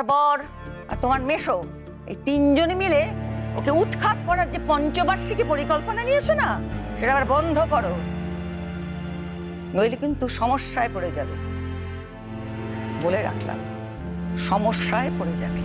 তোমার বর আর তোমার মেশো এই তিনজনে মিলে ওকে উৎখাত করার যে পঞ্চবার্ষিকী পরিকল্পনা নিয়েছো না, সেটা আবার বন্ধ করো, নইলে কিন্তু সমস্যায় পড়ে যাবে। বলে রাখলাম, সমস্যায় পড়ে যাবে।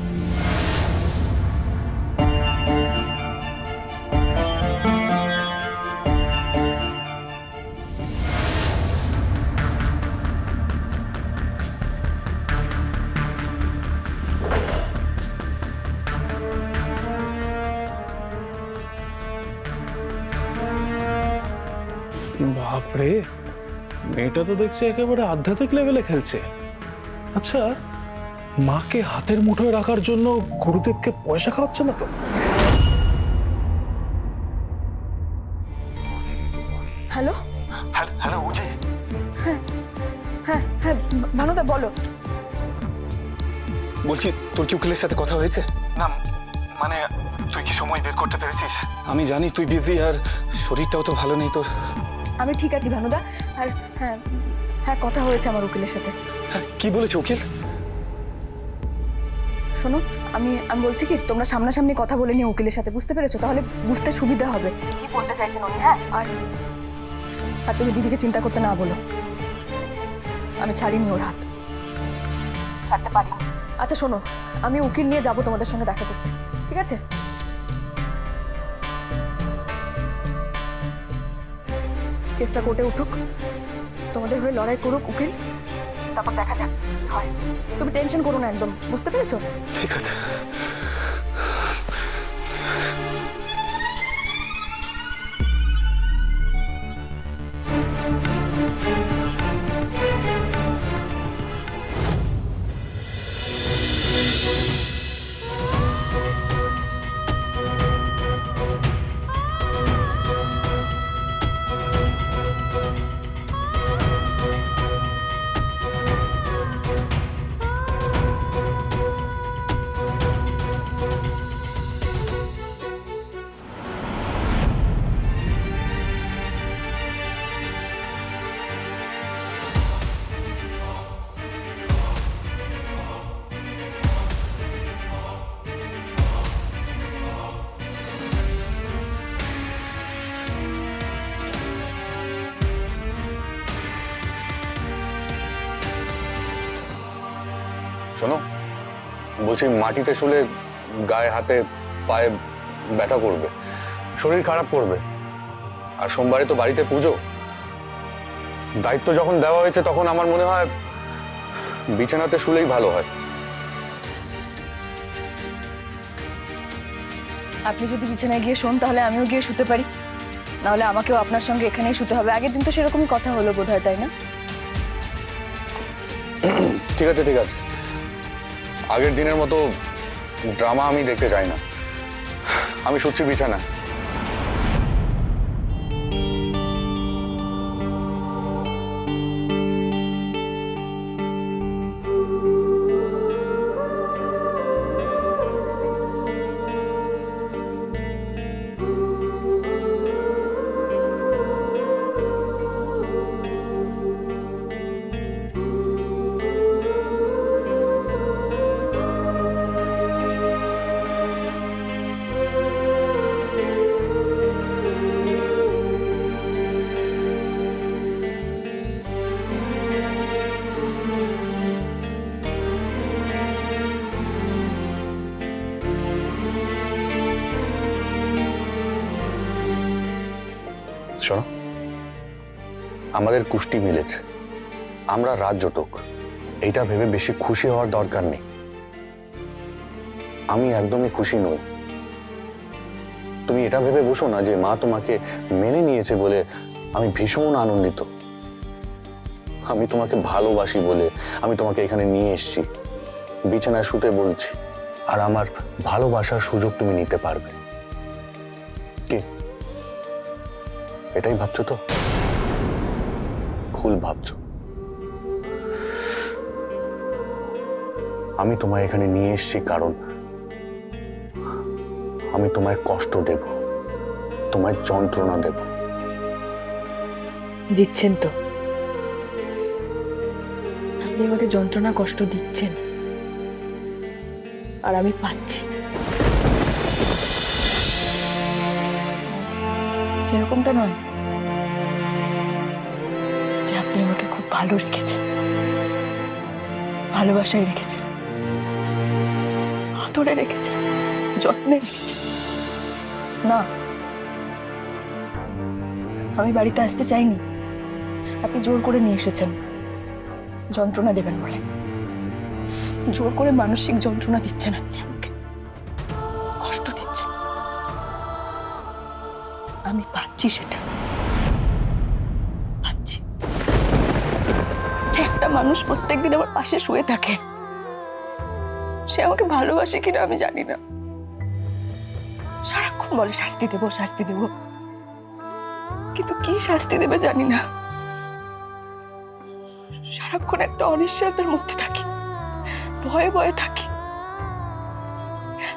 বাপরে, মেয়েটা তো দেখছি একেবারে আধ্যাত্মিক লেভেলে খেলছে। আচ্ছা, মাকে হাতের মুঠোয় রাখার জন্য গুরুদেবকে পয়সা খাওয়াচ্ছে না তো? হ্যালো হ্যালো উজি। হ্যাঁ হ্যাঁ, ভানুদা বলো। বলছি, তোর কি উকিলের সাথে কথা হয়েছে? না মানে, তুই কি সময় বের করতে পেরেছিস? আমি জানি তুই বিজি, আর শরীরটাও তো ভালো নেই তোর। আমি ঠিক আছি ভানুদা। আর হ্যাঁ হ্যাঁ, কথা হয়েছে আমার উকিলের সাথে। হ্যাঁ, কি বলেছে উকিল? শোনো, আমি আমি বলছি কি, তোমরা সামনাসামনি কথা বলে নিও উকিলের সাথে, বুঝতে পেরেছো? তাহলে বুঝতে সুবিধা হবে কি বলতে চাইছেন উনি। হ্যাঁ, আর তুমি দিদিকে চিন্তা করতে না বলো। আমি ছাড়িনি ওর হাত, ছাড়তে পারি। আচ্ছা শোনো, আমি উকিল নিয়ে যাব তোমাদের সঙ্গে দেখা করতে, ঠিক আছে? কেসটা কোর্টে উঠুক, তোমাদের হয়ে লড়াই করুক উকিল, তারপর দেখা যাক কি হয়। তুমি টেনশন করো না একদম, বুঝতে পেরেছো? ঠিক আছে। শোনো, বলছি মাটিতে শুলে গায়ে হাতে পায়ে ব্যথা করবে, শরীর খারাপ করবে, আর সোমবারে তো বাড়িতে পুজো। দায়িত্ব যখন দেওয়া হয়েছে তখন আমার মনে হয় বিছানাতে শুলেই ভালো হয়। আপনি যদি বিছানায় গিয়ে শোন, তাহলে আমিও গিয়ে শুতে পারি, নাহলে আমাকেও আপনার সঙ্গে এখানেই শুতে হবে। আগের দিন তো সেরকমই কথা হলো বোধহয়, তাই না? ঠিক আছে ঠিক আছে, আগের দিনের মতো ড্রামা আমি দেখতে চাই না। আমি শুচ্ছি বিছানা। শোনো, আমাদের কুষ্টি মিলেছে, আমরা রাজ্যটক, এইটা ভেবে বেশি খুশি হওয়ার দরকার নেই। আমি একদমই খুশি নই। তুমি এটা ভেবে বসো না যে মা তোমাকে মেনে নিয়েছে বলে আমি ভীষণ আনন্দিত। আমি তোমাকে ভালোবাসি বলে আমি তোমাকে এখানে নিয়ে এসেছি, বিছানায় শুতে বলছি, আর আমার ভালোবাসার সুযোগ তুমি নিতে পারবে। কি এটাই ভাবছো তো? ভুল ভাবছো। আমি তোমায় এখানে নিয়ে এসেছি কারণ আমি তোমায় কষ্ট দেব, তোমায় যন্ত্রণা দেব। দিচ্ছেন তো, আপনি আমাকে যন্ত্রণা কষ্ট দিচ্ছেন। আর আমি পাচ্ছি। এরকমটা নয় যে আপনি আমাকে খুব ভালো রেখেছেন, ভালোবাসায় রেখেছেন, আদরে রেখেছেন, যত্নে রেখেছেন। না, আমি বাড়িতে আসতে চাইনি। আপনি জোর করে নিয়ে এসেছেন যন্ত্রণা দেবেন বলে। জোর করে মানসিক যন্ত্রণা দিচ্ছেন আপনি আমাকে, কষ্ট দিচ্ছেন। আমি পাচ্ছি সেটা, পাচ্ছি। একটা মানুষ প্রত্যেকদিন আমার পাশে শুয়ে থাকে, সে আমাকে ভালোবাসে কিনা আমি জানি না। সারাক্ষণ বলে শাস্তি দেব, শাস্তি দেব, কিন্তু কি শাস্তি দেবে জানি না। সারাক্ষণ একটা অনিশ্চয়তার মধ্যে থাকি, ভয়ে ভয়ে থাকি।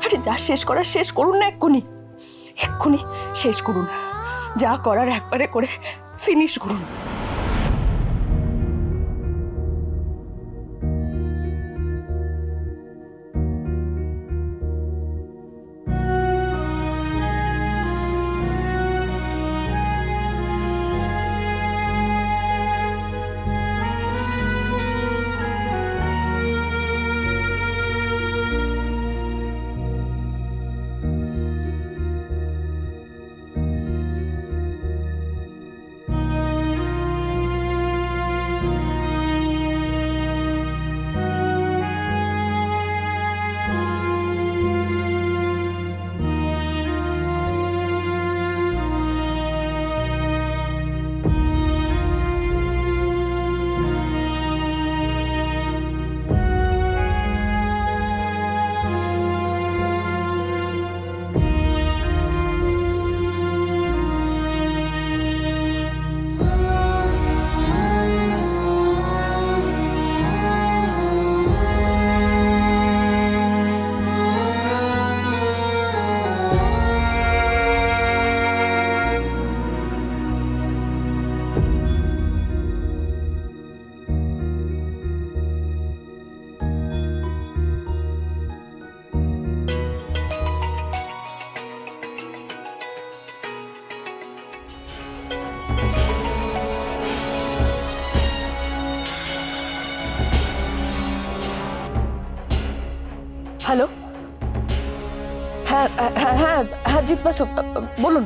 আরে যা শেষ করার শেষ করুন না, এক্ষুনি এক্ষুনি শেষ করুন। যা করার একবারে করে ফিনিশ করুন। হ্যালো, হ্যাঁ হ্যাঁ হ্যাঁ হ্যাঁ জিৎ বাসু, বলুন।